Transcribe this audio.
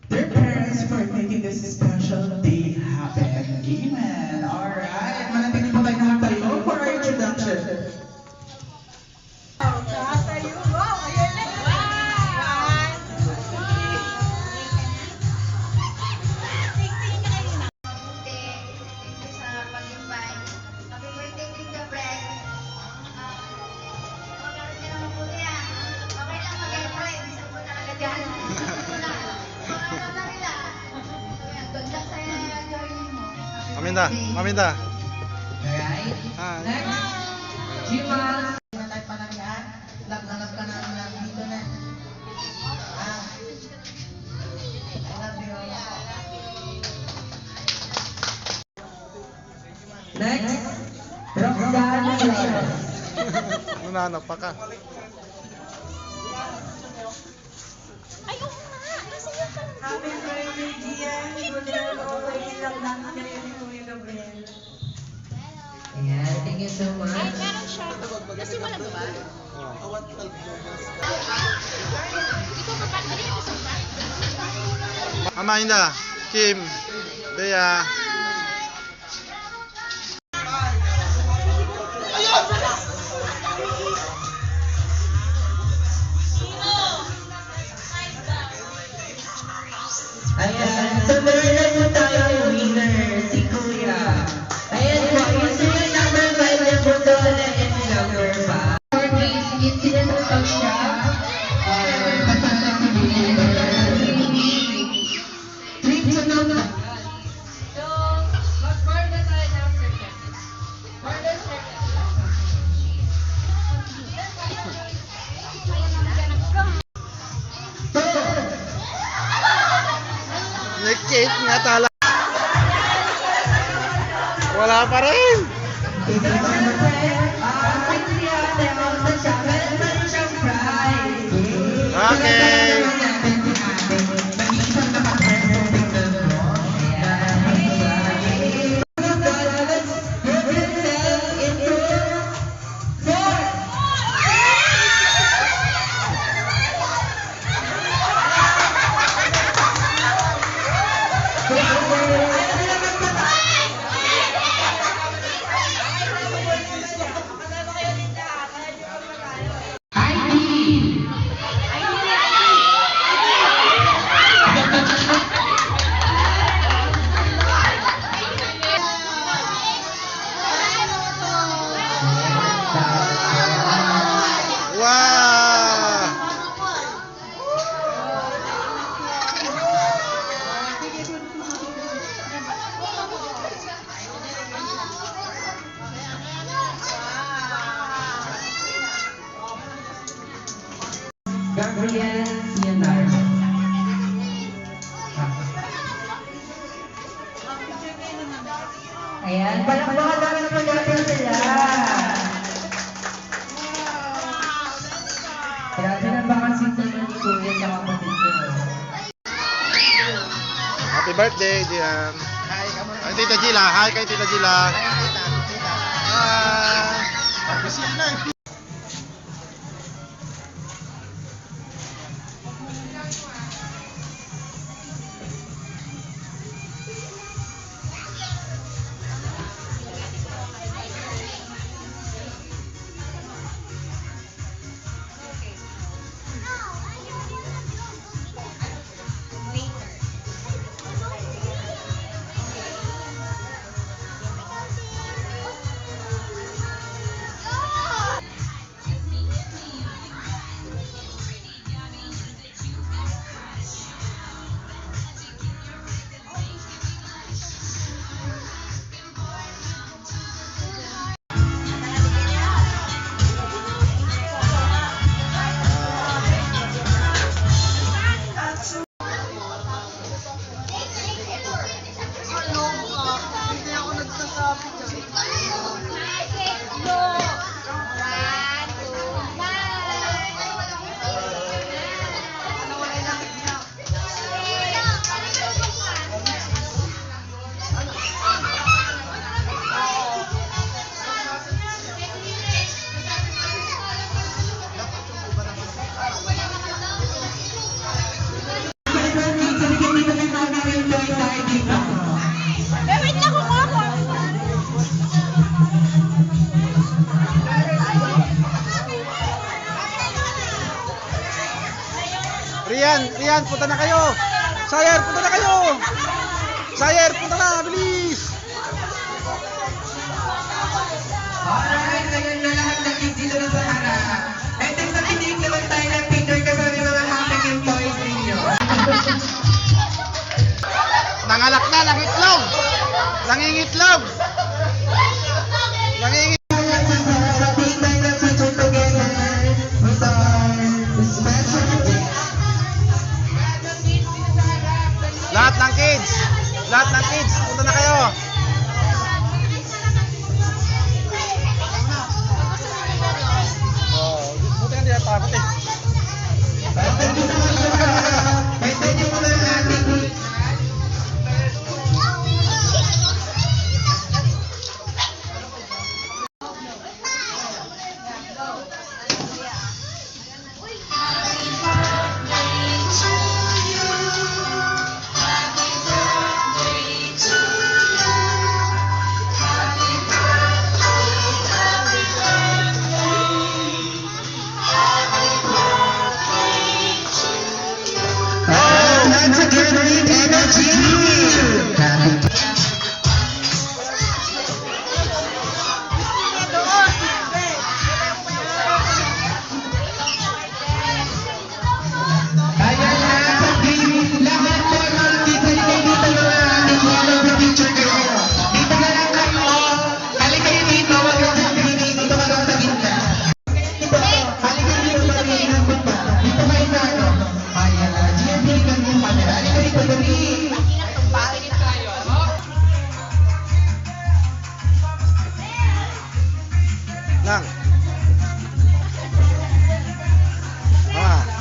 their parents for making this special day happen. Amen. Alright, manatili po tayo nakatayo for our introduction. Maminda, Maminda. Alright. Next. Jimas. Natay pa lang yan. Lag-lag ka na lang dito na. I love you. Next. Roxanne. Nananap pa ka. Ay, oo nga! Kasi yun pala. Happy birthday, Gian. Good luck always lang namin kayo ni Kuya Gabriel. Ayan, thank you so much. Ay, meron siya. Kasi wala ba? Ikaw ba? Dali yung isang ba? Amahinda, Kim, Bea. Ayan, so meron na po tayo winner, si Kuya. Ayan po, yung serial number 5 na po ito na and number 5. For this incident of siya, trip to number. So, mag-board na tayo ng circle. Board the circle. Nag-cake nga tala. Wala pa rin. Okay. Wow! Gabriel Leonardo. Ayan, palakpakan namin po natin sila. Grabe na baka sinunod ni Kuya sa kapatid ko. Happy birthday, Gian. Hi, kamu. Ay, Tita Gila. Hi kay Tita Gila. Hi, tita. Tita. Hi. Bisita na. Rian, punta na kayo. Sayer, punta na kayo. Sayer, punta na, bilis. Alright, ngayon na lahat ng kids dito na sa harap. And then sa tinig naman tayo ng picture kasama yung mga happy yung toys ninyo. Nangalak na, nangitlog. Nangingitlog. Nangingit. Lahat ng kids, punta na kayo. Oh, buti nga nila takot eh. That's a good energy. Ayan na, sa green, lahat po ng dito mga ating mga picture kayo. Dito na lang kayo. Halik kayo dito, wag lang sa green, dito ka lang sa gitna. Dito, halik kayo dito sa green, dito kayo sa ano. Ayan na, GMP kan yung camera. Halik kayo dito, dali. Nang. Ah.